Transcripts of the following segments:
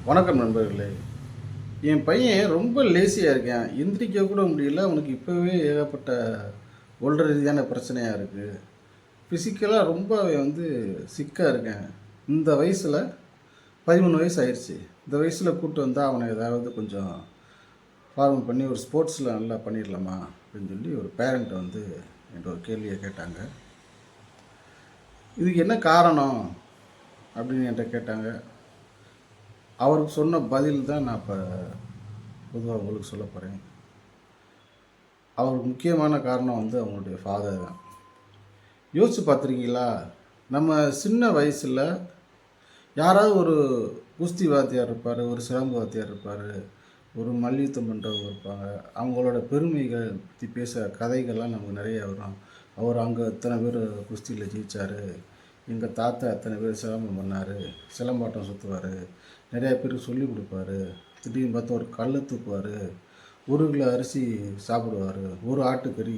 வணக்கம் நண்பர்களே. என் பையன் ரொம்ப லேசியாக இருக்கான். எந்திரிக்க கூட முடியல. அவனுக்கு இப்போவே ஏகப்பட்ட உடல் ரீதியான பிரச்சனையாக இருக்குது. ஃபிசிக்கலாக ரொம்ப அவன் சிக்காக இருக்கான். இந்த வயசில் 13 வயசு ஆயிடுச்சு. இந்த வயசில் கூப்பிட்டு வந்தால் அவனை ஏதாவது கொஞ்சம் ஃபார்ம் பண்ணி ஒரு ஸ்போர்ட்ஸில் நல்லா பண்ணிடலாமா அப்படின்னு சொல்லி ஒரு பேரண்ட் என்கிட்ட ஒரு கேள்வியை கேட்டாங்க. இதுக்கு என்ன காரணம் அப்படின்னு என்கிட்ட கேட்டாங்க. அவருக்கு சொன்ன பதில் தான் நான் இப்போ பொதுவாக உங்களுக்கு சொல்ல போகிறேன். அவருக்கு முக்கியமான காரணம் அவங்களுடைய ஃபாதர் தான். யோசித்து பார்த்துருக்கீங்களா? நம்ம சின்ன வயசில் யாராவது ஒரு குஸ்தி வாத்தியார் இருப்பார், ஒரு சிலம்பு வாத்தியார் இருப்பார், ஒரு மல்யுத்தம் பண்ணுறவங்க இருப்பாங்க. அவங்களோட பெருமைகள் பற்றி பேச கதைகள்லாம் நமக்கு நிறைய வரும். அவர் அங்கே இத்தனை பேர் குஸ்தியில் ஜெயித்தார், எங்கள் தாத்தா எத்தனை பேர் சிலம்பம் பண்ணார், சிலம்பாட்டம் சுற்றுவார், நிறையா பேருக்கு சொல்லி கொடுப்பாரு. திடீர்னு பார்த்தா ஒரு கல் தூக்குவார், 1 கிலோ அரிசி சாப்பிடுவார், ஒரு ஆட்டுக்கறி,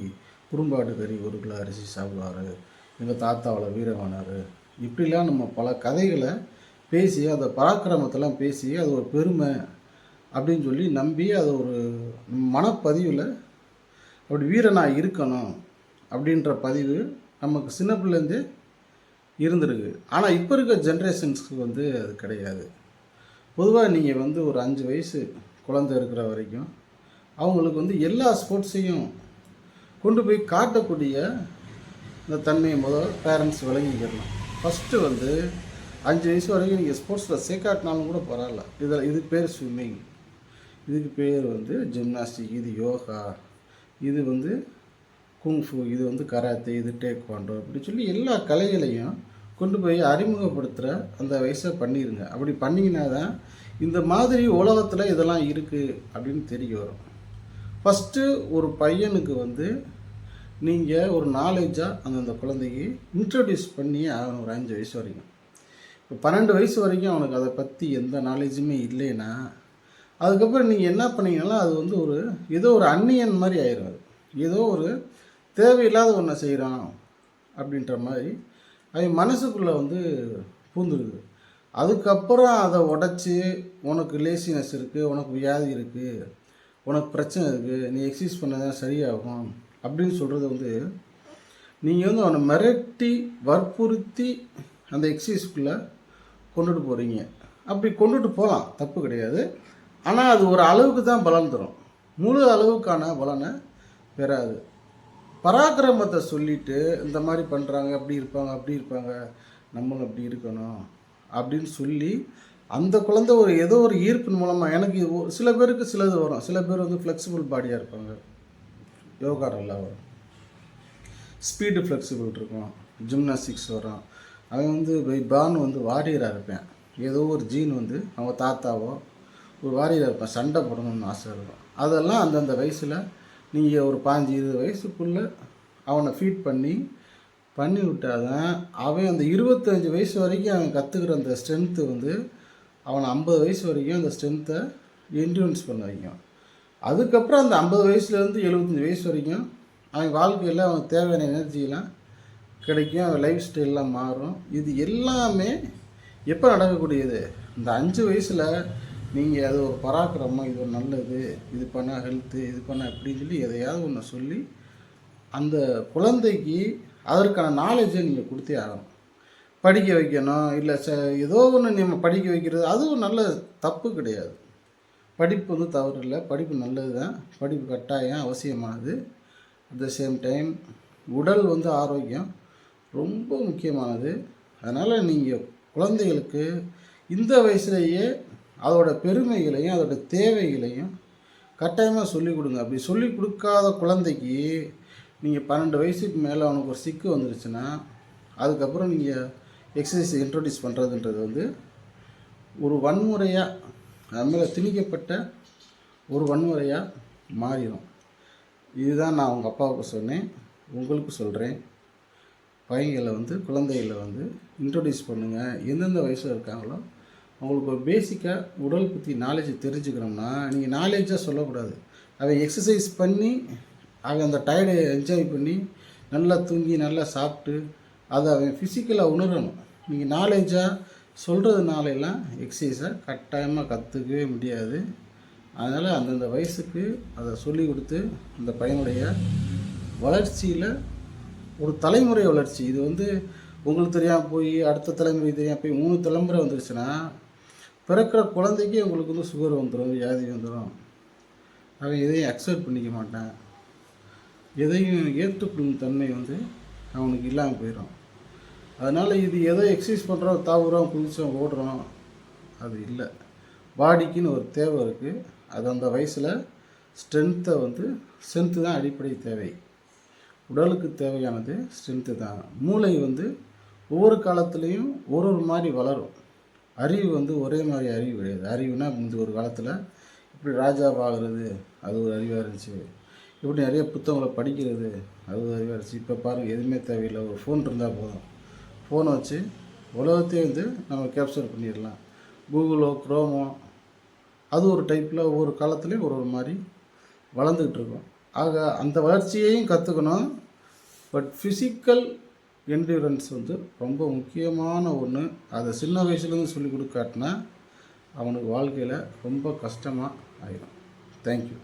குடும்ப ஆட்டுக்கறி 1 கிலோ அரிசி சாப்பிடுவார், எங்கள் தாத்தாவோட வீரமானார். இப்படிலாம் நம்ம பல கதைகளை பேசி, அதை பராக்கிரமத்தெல்லாம் பேசி, அது ஒரு பெருமை அப்படின்னு சொல்லி நம்பி, அது ஒரு மனப்பதிவில் அப்படி வீரனாக இருக்கணும் அப்படின்ற பதிவு நமக்கு சின்ன பிள்ளைலேருந்தே இருந்திருக்கு. ஆனால் இப்போ இருக்க ஜென்ரேஷன்ஸ்க்கு அது கிடையாது. பொதுவாக நீங்கள் ஒரு 5 வயசு குழந்தை இருக்கிற வரைக்கும் அவங்களுக்கு எல்லா ஸ்போர்ட்ஸையும் கொண்டு போய் காட்டக்கூடிய இந்த தன்மையை பேரண்ட்ஸ் விளங்கிக்கிறணும். ஃபஸ்ட்டு 5 வயசு வரைக்கும் நீங்கள் ஸ்போர்ட்ஸில் சேர்க்காட்டினாலும் கூட பரவாயில்ல. இது பேர் ஸ்விம்மிங், இதுக்கு பேர் ஜிம்னாஸ்டிக், இது யோகா, இது குங்ஃபு, இது கராத்தே, இது டேக்வாண்டோ, அப்படி சொல்லி எல்லா கலைகளையும் கொண்டு போய் அறிமுகப்படுத்துகிற அந்த வயசை பண்ணிடுங்க. அப்படி பண்ணிங்கன்னா தான் இந்த மாதிரி உலகத்தில் இதெல்லாம் இருக்குது அப்படின்னு தெரிய வரும். ஃபஸ்ட்டு ஒரு பையனுக்கு நீங்கள் ஒரு நாலேஜாக அந்த குழந்தைக்கு இன்ட்ரடியூஸ் பண்ணி அவன் ஒரு 5 வயசு வரைக்கும். இப்போ 12 வயசு வரைக்கும் அவனுக்கு அதை பற்றி எந்த நாலேஜுமே இல்லைன்னா, அதுக்கப்புறம் நீங்கள் என்ன பண்ணீங்கன்னா அது ஏதோ ஒரு அந்நியன் மாதிரி ஆயிடும். அது ஏதோ ஒரு தேவையில்லாத ஒன்றை செய்கிறான் அப்படின்ற மாதிரி அவன் மனசுக்குள்ளே பூந்துடுது. அதுக்கப்புறம் அதை உடச்சி, உனக்கு லேசினஸ் இருக்குது, உனக்கு வியாதி இருக்குது, உனக்கு பிரச்சனை இருக்குது, நீ எக்ஸசைஸ் பண்ணதான் சரியாகும் அப்படின்னு சொல்கிறது நீங்கள் அவனை மிரட்டி வற்புறுத்தி அந்த எக்ஸசைஸ்க்குள்ளே கொண்டுட்டு போகிறீங்க. அப்படி கொண்டுட்டு போகலாம், தப்பு கிடையாது. ஆனால் அது ஒரு அளவுக்கு தான் பலன் தரும், முழு அளவுக்கான பலனை பெறாது. பராக்கிரமத்தை சொல்லிவிட்டு இந்த மாதிரி பண்ணுறாங்க, அப்படி இருப்பாங்க, நம்மளும் அப்படி இருக்கணும் அப்படின்னு சொல்லி அந்த குழந்தை ஏதோ ஒரு ஈர்ப்பின் மூலமாக, எனக்கு சில பேருக்கு சிலது வரும். சில பேர் ஃப்ளெக்சிபிள் பாடியாக இருப்பாங்க, யோகா நல்லா வரும், ஸ்பீடு ஃப்ளெக்சிபிள் இருக்கும், ஜிம்னாஸ்டிக்ஸ் வரும். அவன் பான் வாரியராக இருப்பேன். ஏதோ ஒரு ஜீன் அவங்க தாத்தாவோ ஒரு வாரியராக இருப்பேன், சண்டை போடணும்னு ஆசை இருக்கும். அதெல்லாம் அந்தந்த வயசில் நீங்கள் ஒரு 15-20 வயசுக்குள்ளே அவனை ஃபீட் பண்ணி விட்டால் தான் அவன் அந்த 25 வயசு வரைக்கும் அவன் கற்றுக்கிற அந்த ஸ்ட்ரென்த்து அவனை 50 வயசு வரைக்கும் அந்த ஸ்ட்ரென்த்தை என்ட்யூரன்ஸ் பண்ண வைக்கும். அதுக்கப்புறம் அந்த 50 வயசுலேருந்து 75 வயசு வரைக்கும் அவன் வாழ்க்கையில் அவனுக்கு தேவையான எனர்ஜியெலாம் கிடைக்கும், அவன் லைஃப் ஸ்டைல்லாம் மாறும். இது எல்லாமே எப்போ நடக்கக்கூடியது? இந்த 5 வயசில் நீங்கள் அது ஒரு பராக்கிரமம், இது ஒரு நல்லது, இது பண்ணால் ஹெல்த்து, இது பண்ணால் எப்படின்னு சொல்லி எதையாவது ஒன்று சொல்லி அந்த குழந்தைக்கு அதற்கான நாலேஜை நீங்கள் கொடுத்தே ஆகணும். படிக்க வைக்கணும், இல்லை ஏதோ ஒன்று நம்ம படிக்க வைக்கிறது அதுவும் நல்ல தப்பு கிடையாது. படிப்பு தவறு இல்லை, படிப்பு நல்லது தான், படிப்பு கட்டாயம் அவசியமானது. அட் த சேம் டைம் உடல் ஆரோக்கியம் ரொம்ப முக்கியமானது. அதனால் நீங்கள் குழந்தைகளுக்கு இந்த வயசுலேயே அதோட பெருமைகளையும் அதோட தேவைகளையும் கட்டாயமாக சொல்லிக் கொடுங்க. அப்படி சொல்லிக் கொடுக்காத குழந்தைக்கு நீங்கள் 12 வயசுக்கு மேலே அவனுக்கு ஒரு சிக்கு வந்துருச்சுன்னா, அதுக்கப்புறம் நீங்கள் எக்ஸசைஸ் இன்ட்ரடியூஸ் பண்ணுறதுன்றது ஒரு வன்முறையாக, அது மேலே திணிக்கப்பட்ட ஒரு வன்முறையாக மாறிடும். இதுதான் நான் அவங்க அப்பாவுக்கு சொன்னேன், உங்களுக்கு சொல்கிறேன். பையங்களை குழந்தைகளை இன்ட்ரடியூஸ் பண்ணுங்கள். எந்தெந்த வயசில் இருக்காங்களோ அவங்களுக்கு ஒரு பேசிக்காக உடல் பற்றி நாலேஜ் தெரிஞ்சுக்கணும்னா நீங்கள் நாலேஜாக சொல்லக்கூடாது. அவன் எக்ஸசைஸ் பண்ணி அவன் அந்த டயர்டை என்ஜாய் பண்ணி நல்லா தூங்கி நல்லா சாப்பிட்டு அதை அவன் ஃபிசிக்கலாக உணரணும். நீங்கள் நாலேஜாக சொல்கிறதுனாலலாம் எக்ஸசைஸை கட்டாயமாக கற்றுக்கவே முடியாது. அதனால் அந்தந்த வயசுக்கு அதை சொல்லிக் கொடுத்து அந்த பையனுடைய வளர்ச்சியில் ஒரு தலைமுறை வளர்ச்சி. இது வந்து உங்களுக்கு தெரியாமல் போய் அடுத்த தலைமுறை தெரியாமல் போய் 3 தலைமுறை வந்துருச்சுன்னா, பிறக்கிற குழந்தைக்கே உங்களுக்கு வந்து சுகர் வந்துடும், வியாதி வந்துடும். அவன் எதையும் அக்செப்ட் பண்ணிக்க மாட்டான். எதையும் ஏற்றுக்கொள்ளும் தன்மை வந்து அவனுக்கு இல்லாமல் போயிடும். அதனால் இது ஏதோ எக்ஸசைஸ் பண்ணுறோம், தாவுறோம், குதிச்சோம், ஓடுறோம், அது இல்லை. பாடிக்குன்னு ஒரு தேவை இருக்குது. அது அந்த வயசில் ஸ்ட்ரென்த்து தான் அடிப்படை தேவை. உடலுக்கு தேவையானது ஸ்ட்ரென்த்து தான். மூளை வந்து ஒவ்வொரு காலத்துலேயும் ஒரு மாதிரி வளரும். அறிவு வந்து ஒரே மாதிரி அறிவு கிடையாது. அறிவுனா இந்த ஒரு காலத்தில் இப்படி ராஜாவாகிறது அது ஒரு அறிவாக இருந்துச்சு. இப்படி நிறைய புத்தகங்களை படிக்கிறது அது ஒரு அறிவாக இருந்துச்சு. இப்போ பாருங்கள், எதுவுமே தேவையில்லை. ஒரு ஃபோன் இருந்தால் போதும். ஃபோனை வச்சு உலகத்தையே வந்து நம்ம கேப்சர் பண்ணிடலாம். கூகுளோ குரோமோ அது ஒரு டைப்பில் ஒவ்வொரு காலத்துலேயும் ஒரு மாதிரி வளர்ந்துக்கிட்டு இருக்கும். ஆக அந்த வளர்ச்சியையும் கற்றுக்கணும். பட் ஃபிசிக்கல் என்டியூரன்ஸ் வந்து ரொம்ப முக்கியமான ஒன்று. அதை சின்ன வயசுலேருந்து சொல்லிக் கொடுக்காட்டினா அவனுக்கு வாழ்க்கையில் ரொம்ப கஷ்டமாக ஆயிடும். தேங்க்யூ.